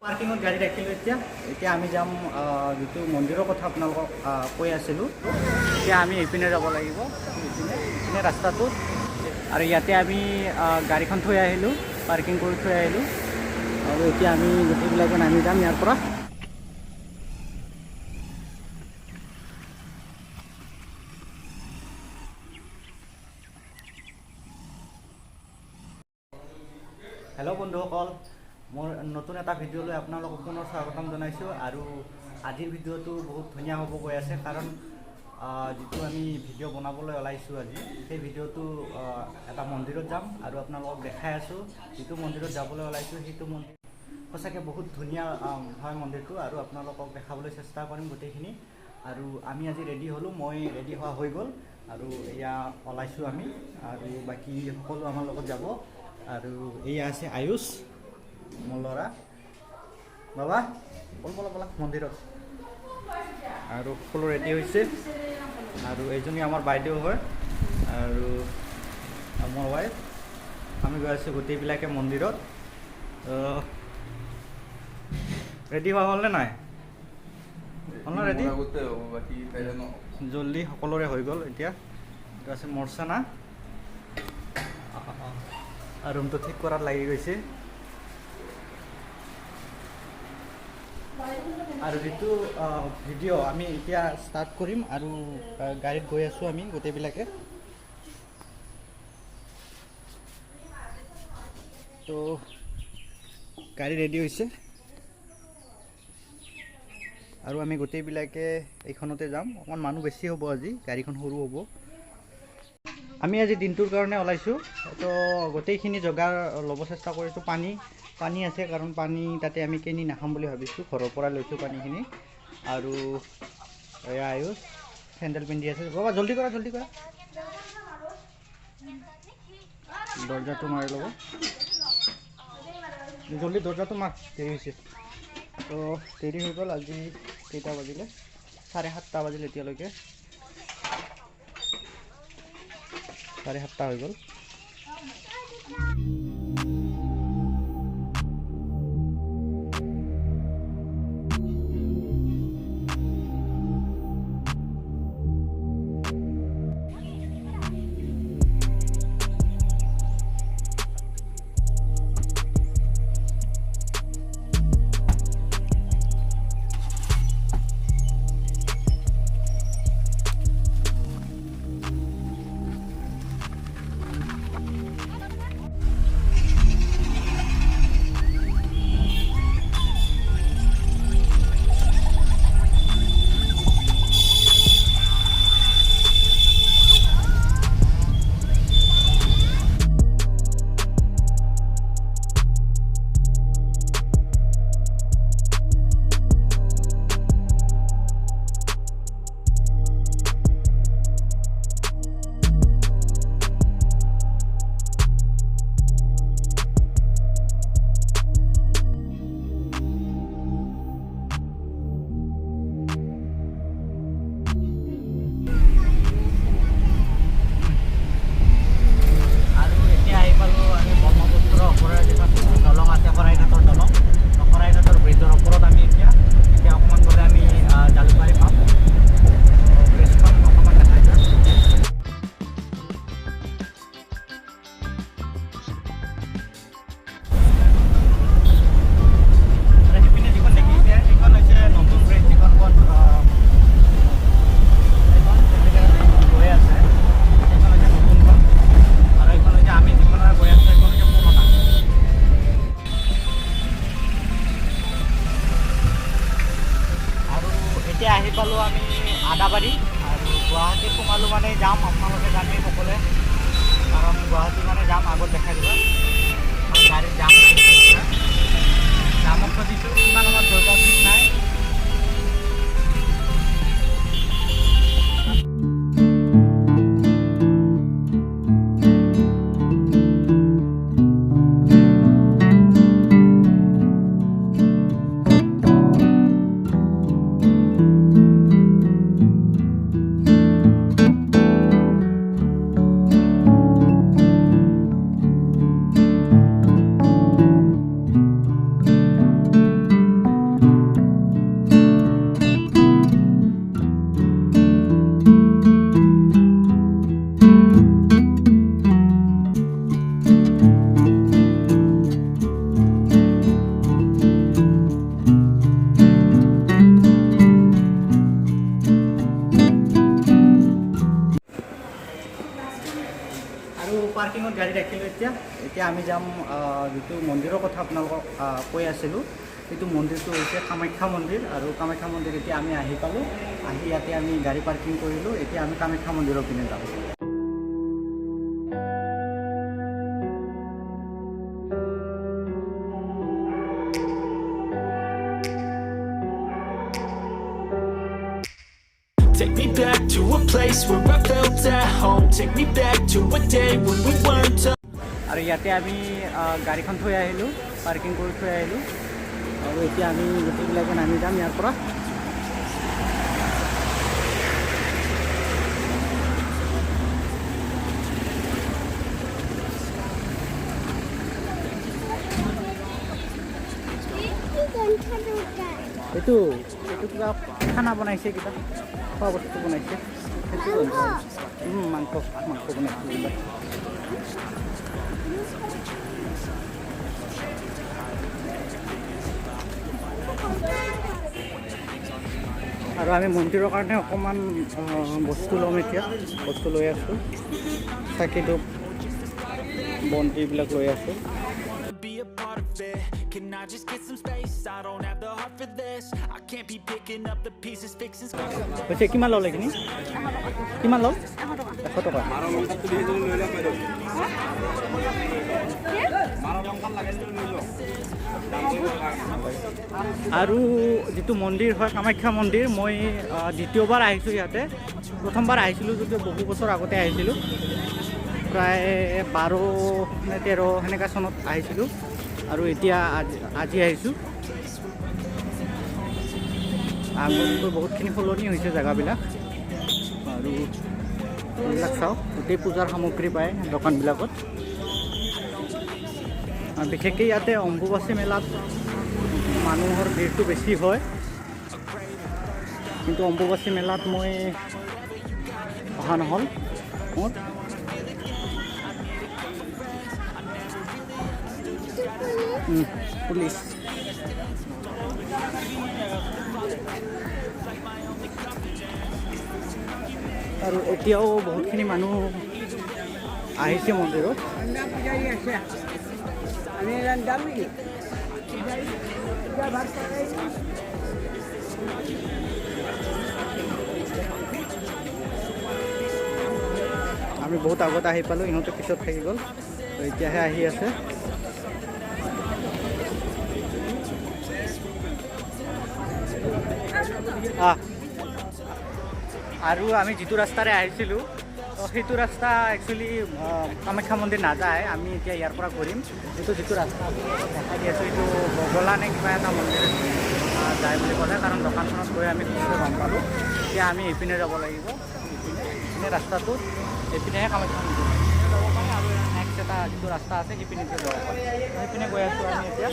পাৰ্কিঙত গাড়ী ৰাখিলোঁ। এতিয়া আমি যাম যিটো মন্দিৰৰ কথা আপোনালোকক কৈ আছিলোঁ। এতিয়া আমি এইপিনে যাব লাগিব, এইপিনে ৰাস্তাটোত। আৰু ইয়াতে আমি গাড়ীখন থৈ আহিলোঁ, পাৰ্কিং কৰি থৈ আহিলোঁ। আৰু এতিয়া আমি গোটেইবিলাকে নামি যাম ইয়াৰ পৰা। হেল্ল' বন্ধুসকল, মোৰ নতুন এটা ভিডিঅ'লৈ আপোনালোকক পুনৰ স্বাগতম জনাইছোঁ। আৰু আজিৰ ভিডিঅ'টো বহুত ধুনীয়া হ'ব গৈ আছে, কাৰণ যিটো আমি ভিডিঅ' বনাবলৈ ওলাইছোঁ আজি, সেই ভিডিঅ'টো এটা মন্দিৰত যাম আৰু আপোনালোকক দেখাই আছোঁ। যিটো মন্দিৰত যাবলৈ ওলাইছোঁ সেইটো মন্দিৰ সঁচাকৈ বহুত ধুনীয়া হয় মন্দিৰটো, আৰু আপোনালোকক দেখাবলৈ চেষ্টা কৰিম গোটেইখিনি। আৰু আমি আজি ৰেডি হ'লোঁ, মই ৰেডি হোৱা হৈ গ'ল আৰু এয়া ওলাইছোঁ আমি, আৰু বাকী সকলো আমাৰ লগত যাব। আৰু এয়া আছে আয়ুষ, মোৰ ল'ৰা। বাবা ব'লা মন্দিৰত। আৰু সকলো ৰেডি হৈছে, আৰু এইজনী আমাৰ বাইদেউ হয় আৰু মোৰ ৱাইফ। আমি গৈ আছোঁ গোটেইবিলাকে মন্দিৰত। ৰেডি হোৱা হ'লনে নাই? হ'ল ন ৰেডি? জল্দি সকলোৰে হৈ গ'ল। এতিয়া এইটো আছে মৰ্চানা, ৰুমটো ঠিক কৰাত লাগি গৈছে। আৰু যিটো ভিডিঅ' আমি এতিয়া ষ্টাৰ্ট কৰিম, আৰু গাড়ীত গৈ আছোঁ আমি গোটেইবিলাকে। তো গাড়ী ৰেডি হৈছে আৰু আমি গোটেইবিলাকে এইখনতে যাম। অকণমান মানুহ বেছি হ'ব আজি, গাড়ীখন সৰু হ'ব। আমি আজি দিনটোৰ কাৰণে ওলাইছোঁ, তো গোটেইখিনি যোগাৰ ল'ব চেষ্টা কৰিছোঁ। পানী আছে, কাৰণ পানী তাতে আমি কিনি নাখাম বুলি ভাবিছোঁ, ঘৰৰ পৰা লৈছোঁ পানীখিনি। আৰু এয়া আয়ুষ চেণ্ডেল পিন্ধি আছে। বাবা জল্দি কৰা, দৰ্জাটো মাৰি ল'ব জল্দি, দৰ্জাটো মাৰ, দেৰি হৈছে। তো দেৰি হৈ গ'ল। আজি কেইটা বাজিলে? 7:30 বাজিলে এতিয়ালৈকে। 7:30 হৈ গ'ল। আহি পালোঁ আমি আদাবাৰী, আৰু গুৱাহাটী সোমালোঁ মানে যাম, আপোনালোকে জানেই সকলোৱে, কাৰণ গুৱাহাটী মানে যাম আগত দেখাই দিব। গাড়ীত যাম যামত খুজিছোঁ, কিমান সময়ত গৈ পাওঁ ঠিক নাই। পাৰ্কিঙত গাড়ী ৰাখিলোঁ। এতিয়া আমি যাম যিটো মন্দিৰৰ কথা আপোনালোকক কৈ আছিলোঁ, সেইটো মন্দিৰটো হৈছে কামাখ্যা মন্দিৰ। আৰু কামাখ্যা মন্দিৰ এতিয়া আমি আহি পালোঁ, আহি ইয়াতে আমি গাড়ী পাৰ্কিং কৰিলোঁ। এতিয়া আমি কামাখ্যা মন্দিৰৰ পিনে যাম। Take me back to a place where I felt at home. Take me back to a day when we weren't alone. আৰু ইয়াতে আমি গাড়ীখন থৈ আহিলোঁ, পাৰ্কিং কৰি থৈ আহিলোঁ। আৰু এতিয়া আমি গোটেইবিলাকে নামি যাম ইয়াৰ পৰা। এইটো কিবা খানা বনাইছে, কিবা খোৱা বস্তু বনাইছে, সেইটো মাংস বনাইছে কিবা। আৰু আমি মন্দিৰৰ কাৰণে অকণমান বস্তু ল'ম। এতিয়া বস্তু লৈ আছোঁ, চাকি ধূপ বন্তি এইবিলাক লৈ আছোঁ। Be a part of it. Can I just get some space? I don't have the heart for this. I can't be picking up the pieces, fixing scars. কৈছে কিমান ল'লে এইখিনি? কিমান ল'ল? 100 টকা। আৰু যিটো মন্দিৰ হয় কামাখ্যা মন্দিৰ, মই দ্বিতীয়বাৰ আহিছোঁ ইয়াতে। প্ৰথমবাৰ আহিছিলোঁ যদিও বহু বছৰ আগতে আহিছিলোঁ, প্ৰায় 12 নে 13 সেনেকুৱা চনত আহিছিলোঁ। আৰু এতিয়া আজি আহিছোঁ। আগতকৈ বহুতখিনি সলনি হৈছে জেগাবিলাক। আৰু এইবিলাক চাওক, গোটেই পূজাৰ সামগ্ৰী পায় দোকানবিলাকত। বিশেষকৈ ইয়াতে অম্বুবাচী মেলাত মানুহৰ ভিৰটো বেছি হয়, কিন্তু অম্বুবাচী মেলাত মই অহা নহ'ল মোৰ। পুলিচ আৰু এতিয়াও বহুতখিনি মানুহ আহিছে মন্দিৰত। আমি বহুত আগত আহি পালোঁ, ইহঁতে পিছত থাকি গ'ল, তো এতিয়াহে আহি আছে। আৰু আমি যিটো ৰাস্তাৰে আহিছিলোঁ, সেইটো ৰাস্তা একচুৱেলি কামাখ্যা মন্দিৰ নাযায়। আমি এতিয়া ইয়াৰ পৰা ঘূৰিম। এইটো যিটো ৰাস্তা দেখা দি আছোঁ, এইটো বগলা নে কিবা এটা মন্দিৰ যায় বুলি ক'লে, কাৰণ দোকানখনত গৈ আমি পিছলৈ গম পালোঁ। এতিয়া আমি এইপিনে যাব লাগিব, এইপিনে ৰাস্তাটোত, এইপিনেহে কামাখ্যা মন্দিৰ যাব পাৰে। আৰু নেক্সট এটা যিটো ৰাস্তা আছে সেইপিনে যাব পাৰে। সেইপিনে গৈ আছোঁ আমি, এতিয়া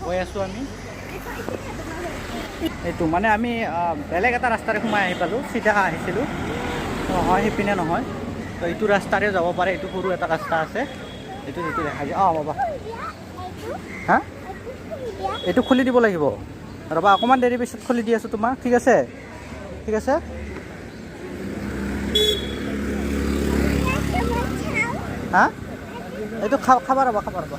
গৈ আছোঁ আমি। এইটো মানে আমি বেলেগ এটা ৰাস্তাৰে সোমাই আহি পালোঁ, চিধা আহিছিলোঁ। নহয়, সেইপিনে নহয়, তো এইটো ৰাস্তাৰে যাব পাৰে। এইটো সৰু এটা ৰাস্তা আছে, এইটো যিটো দেখা যায়। বাবা, হা, এইটো খুলি দিব লাগিব। ৰ'বা, অকণমান দেৰি পিছত খুলি দি আছোঁ তোমাক, ঠিক আছে? ঠিক আছে। হা, এইটো খাবা ৰ'বা, ৰ'বা।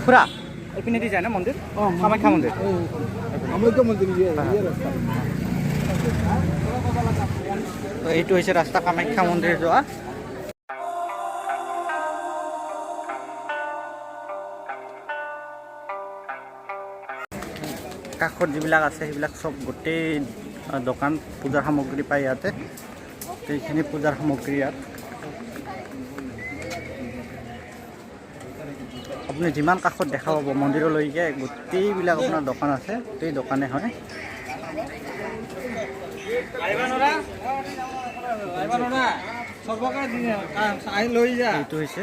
খুৰা, এইপিনে দি যায় না মন্দিৰ? কামাখ্যা মন্দিৰ। তো এইটো হৈছে ৰাস্তা কামাখ্যা মন্দিৰ যোৱা। কাষত যিবিলাক আছে সেইবিলাক চব গোটেই দোকান, পূজাৰ সামগ্ৰী পায় ইয়াতে। এইখিনি পূজাৰ সামগ্ৰী ইয়াত। আপুনি যিমান কাষত দেখা পাব মন্দিৰলৈকে গোটেইবিলাক আপোনাৰ দোকান আছে, গোটেই দোকানে হয়। এইটো হৈছে,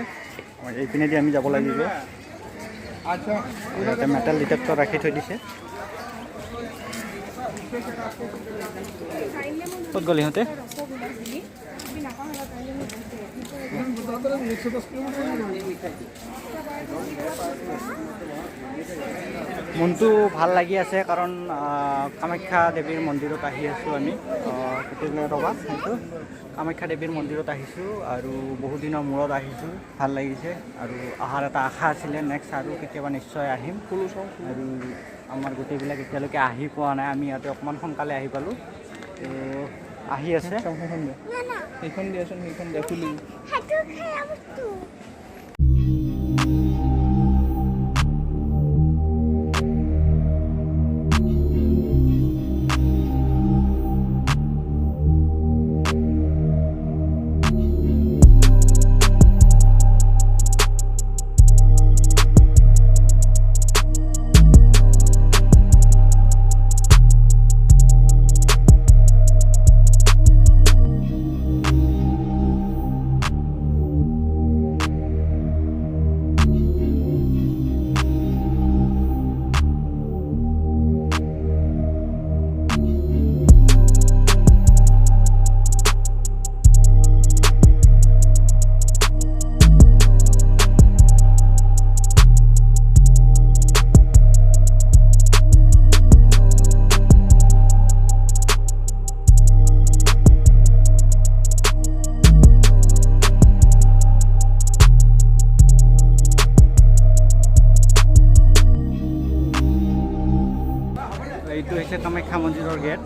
এইপিনেদি আমি যাব লাগিব। ইয়াতে মেটেল ডিটেক্টৰ ৰাখি থৈ দিছে। ক'ত গ'ল ইহঁতে? মনটো ভাল লাগি আছে কাৰণ কামাখ্যা দেৱীৰ মন্দিৰত আহি আছোঁ আমি। কেতিয়াবা ৰ'বা সেইটো কামাখ্যা দেৱীৰ মন্দিৰত আহিছোঁ আৰু বহুদিনৰ মূৰত আহিছোঁ, ভাল লাগিছে আৰু অহাৰ এটা আশা আছিলে। নেক্সট আৰু কেতিয়াবা নিশ্চয় আহিম। আৰু আমাৰ গোটেইবিলাক এতিয়ালৈকে আহি পোৱা নাই, আমি ইয়াতে অকণমান সোনকালে আহি পালোঁ। তো আহি আছে সেইখন দিয়াচোন, সেইখন দিয়া খুলি। এইটো হৈছে কামাখ্যা মন্দিৰৰ গেট,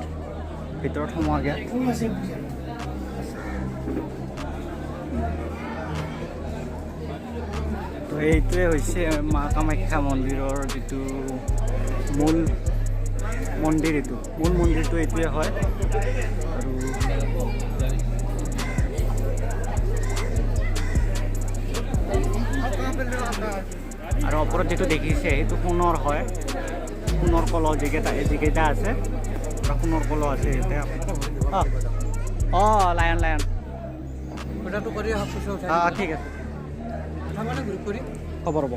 ভিতৰত সোমোৱা গেট। তো এইটোৱে হৈছে মা কামাখ্যা মন্দিৰৰ যিটো মূল মন্দিৰ, এইটো মূল মন্দিৰটো এইটোৱে হয়। আৰু ওপৰত যিটো দেখিছে সেইটো সোণৰ হয়, সোণৰ কলহ যিকেইটা আছে, সোণৰ কলহ আছে ইয়াতে। অঁ লায়ন ওটাটো কৰি আহক, পিছত উঠাই অঁ ঠিক আছে, মানে গ্ৰুপ কৰি হ'ব ৰ'ব।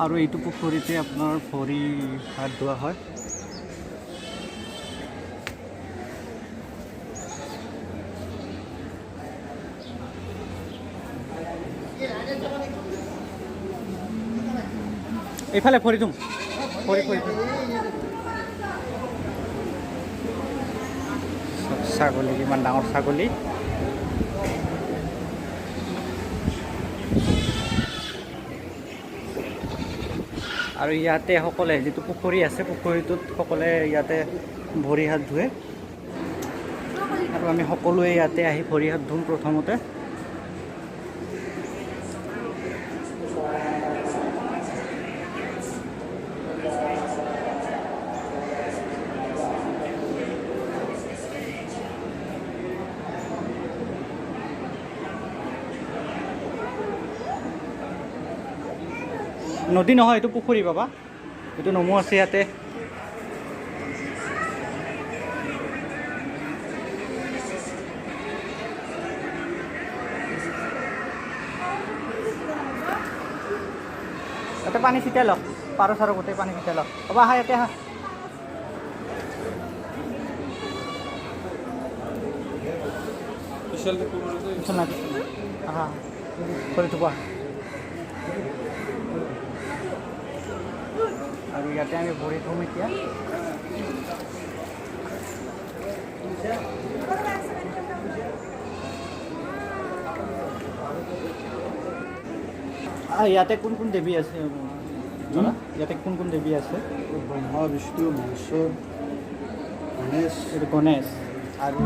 আৰু এইটো পুখুৰীতে আপোনাৰ ভৰি হাত ধোৱা হয়। এইফালে ভৰি দিম, ছাগলী, ইমান ডাঙৰ ছাগলী। আৰু ইয়াতে সকলে যিটো পুখুৰী আছে, পুখুৰীটোত সকলে ইয়াতে ভৰি হাত ধুৱে আৰু আমি সকলোৱে ইয়াতে আহি ভৰি হাত ধুম প্ৰথমতে। নদী নহয়, এইটো পুখুৰী বাবা, এইটো নমু আছে ইয়াতে। ইয়াতে পানী ছিটাই লওক, পাৰ চাৰ গোটেই পানী ছিটাই লওক। বাবা আহা ইয়াতে, আহা। আহা কৰি থব। আৰু ইয়াতে আমি ভৰি থ'ম এতিয়া। ইয়াতে কোন কোন দেৱী আছে জানা? ইয়াতে কোন কোন দেৱী আছে? ব্ৰহ্মা, বিষ্ণু, মহেশ্বৰ, গণেশ আৰু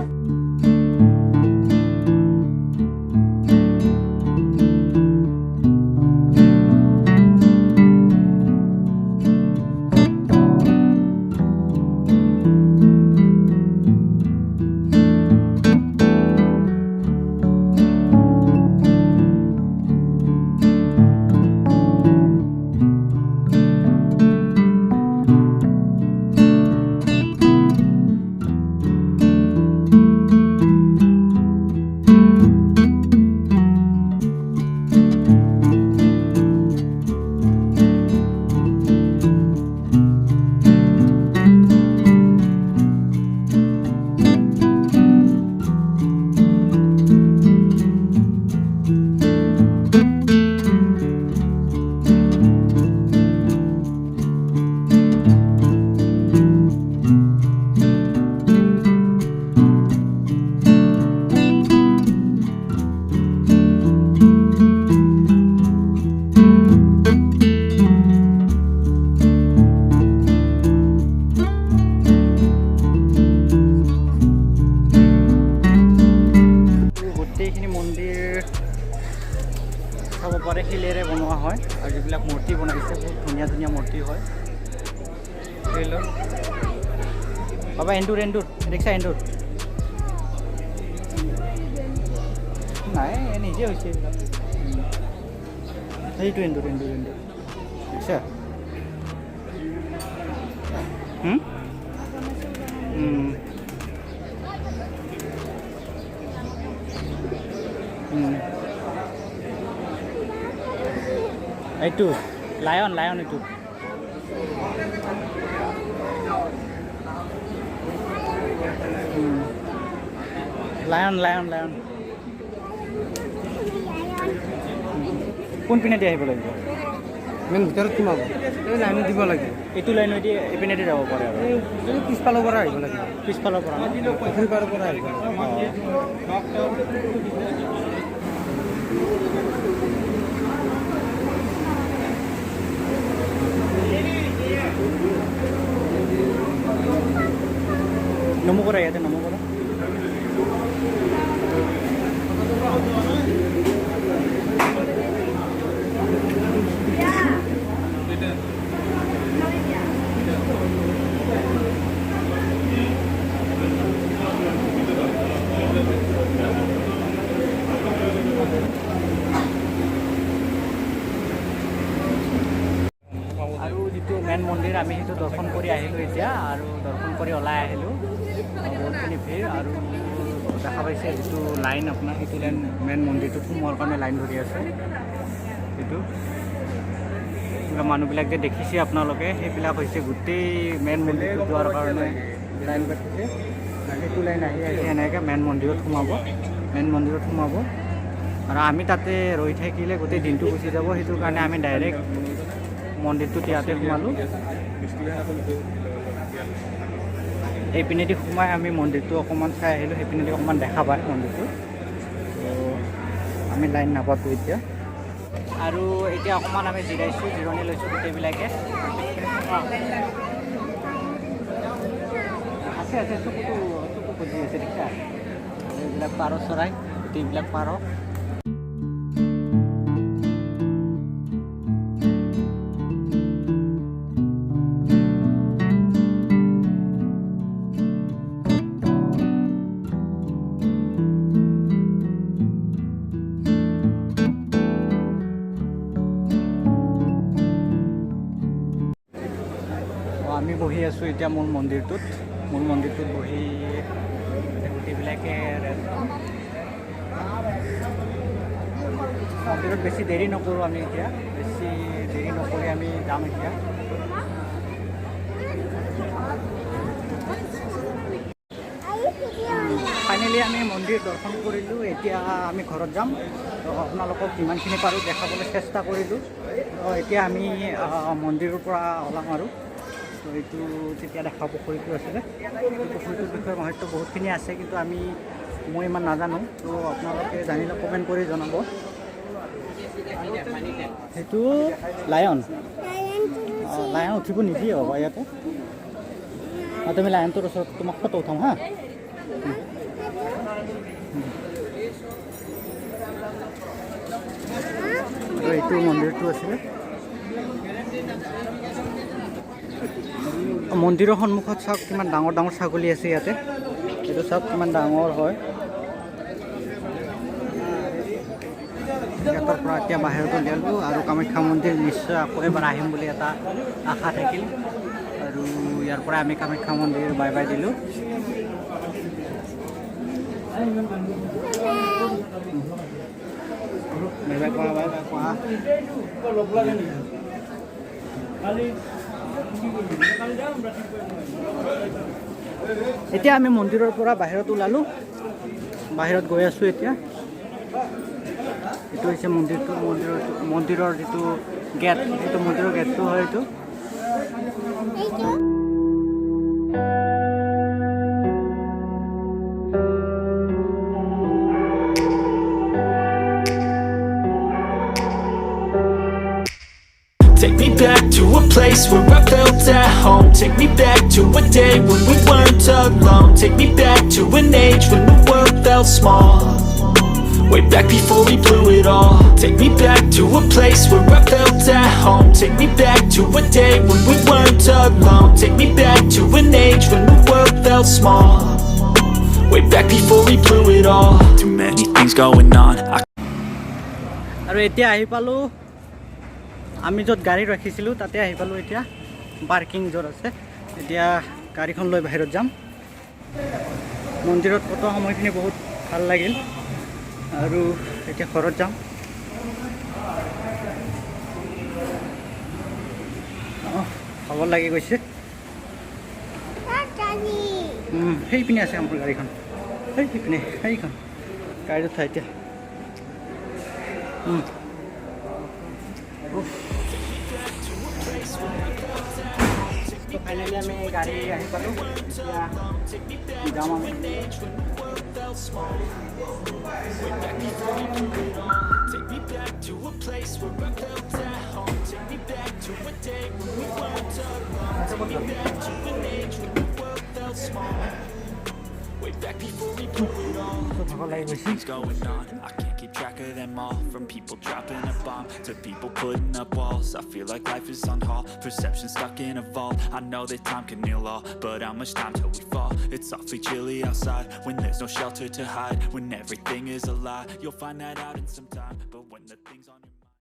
শিলেৰে বনোৱা হয় আৰু যিবিলাক মূৰ্তি বনাইছে বহুত ধুনীয়া ধুনীয়া মূৰ্তি হয়। বাবা এন্দুৰ ৰিক্সা এন্দুৰ নাই নিজে হৈছে এইবিলাক। সেইটো এন্দুৰ ৰিক্সা এইটো লায়ন এইটো লায়ন কোনপিনে দি আহিব লাগিব? মেইন ভিতৰত সোমাব এই লাইনত দিব লাগে। এইটো লাইনেদি এইপিনেদি যাব পাৰে আৰু এই পিছফালৰ পৰা আহিব লাগে, পিছফালৰ পৰা পুখুৰী পাৰৰ পৰা আহিব লাগে। নমো কৰা ইয়াতে নমো কৰা। আৰু যিটো মেইন মন্দিৰ আমি সেইটো দৰ্শন কৰি আহিলোঁ এতিয়া, আৰু দৰ্শন কৰি ওলাই আহিলোঁ। বহুতখিনি ভিৰ আৰু দেখা পাইছে যিটো লাইন আপোনাৰ সেইটো লাইন মেইন মন্দিৰটোত সোমোৱাৰ কাৰণে লাইন ধৰি আছে। সেইটো মানুহবিলাক যে দেখিছে আপোনালোকে সেইবিলাক হৈছে গোটেই মেইন মন্দিৰটো যোৱাৰ কাৰণে লাইন পাতিছে। সেইটো লাইন আহি এনেকৈ মেইন মন্দিৰত সোমাব আৰু আমি তাতে ৰৈ থাকিলে গোটেই দিনটো গুচি যাব। সেইটো কাৰণে আমি ডাইৰেক্ট মন্দিৰটোত ইয়াতে সোমালোঁ। এইপিনেদি সোমাই আমি মন্দিৰটো অকণমান চাই আহিলোঁ। সেইপিনেদি অকণমান দেখা পায় মন্দিৰটো। তো আমি লাইন নাপালোঁ এতিয়া। আৰু এতিয়া অকণমান আমি জিৰণি লৈছোঁ গোটেইবিলাকে। আছে চকুটো বুজি আছে দেখিছা? এইবিলাক পাৰ চৰাই, গোটেইবিলাক পাৰ। আমি বহি আছোঁ এতিয়া মূল মন্দিৰটোত বহি গোটেইবিলাকে মন্দিৰত বেছি দেৰি নকৰোঁ আমি এতিয়া। বেছি দেৰি নকৰি আমি যাম এতিয়া। ফাইনেলি আমি মন্দিৰ দৰ্শন কৰিলোঁ। এতিয়া আমি ঘৰত যাম। তো আপোনালোকক যিমানখিনি পাৰোঁ দেখাবলৈ চেষ্টা কৰিলোঁ। তো এতিয়া আমি মন্দিৰৰ পৰা ওলাম আৰু। তো এইটো তেতিয়া দেখা পুখুৰীটো আছিলে। পুখুৰীটোৰ বিষয়ে মাহাত্ম্য বহুতখিনি আছে, কিন্তু মই ইমান নাজানো। তো আপোনালোকে জানিলে কমেণ্ট কৰি জনাব। সেইটো লায়ন উঠিব নিদিয়ে হ'ব ইয়াতে। তুমি লায়নটোৰ ওচৰত তোমাক ফটো উঠাম হা। আৰু এইটো মন্দিৰটো আছিলে। মন্দিৰৰ সন্মুখত চাওক কিমান ডাঙৰ ছাগলী আছে ইয়াতে। এইটো চাওক কিমান ডাঙৰ হয়। ইয়াৰ পৰা এতিয়া বাহিৰত উলিয়ালোঁ আৰু কামাখ্যা মন্দিৰ নিশ্চয় আকৌ এবাৰ আহিম বুলি এটা আশা থাকিল। আৰু ইয়াৰ পৰা আমি কামাখ্যা মন্দিৰ বাই বাই দিলোঁ। বাই কোৱা। এতিয়া আমি মন্দিৰৰ পৰা বাহিৰত ওলালোঁ। বাহিৰত গৈ আছোঁ এতিয়া। এইটো হৈছে মন্দিৰৰ যিটো গেট, সেইটো মন্দিৰৰ গেটটো হয় এইটো। Take me back to a place where I felt at home. Take me back to a day when we weren't alone. Take me back to an age when the world felt small. way back before we blew it all. Take me back to a place where I felt at home. Take me back to a day when we weren't alone. Take me back to an age when the world felt small, way back before we blew it all. Too many things going on. আৰু এতিয়া আহি পালোঁ আমি য'ত গাড়ী ৰাখিছিলোঁ তাতে আহি পালোঁ এতিয়া পাৰ্কিং য'ত আছে এতিয়া গাড়ীখন লৈ বাহিৰত যাম মন্দিৰত কটোৱা সময়খিনি বহুত ভাল লাগিল আৰু এতিয়া ঘৰত যাম ভাগৰ লাগি গৈছে সেইপিনে আছে আমাৰ গাড়ীখন সেইপিনে সেইখন গাড়ীত উঠা এতিয়া তো ফাইনেলি আমি গাড়ী আহি পালোঁ এতিয়া যাম আমি Take me back to a place where I felt at home. Take me back to a day when we weren't alone. Take me back to an age when the world felt small, way back before we blew it all. Too many things going on, I can't keep track of them all. From people dropping a bomb to people putting up walls, I feel like life is on hold, perception stuck in a vault. I know that time can heal all, but how much time till we fall? It's awfully chilly outside when there's no shelter to hide. When everything is a lie, you'll find that out in some time. But when the things on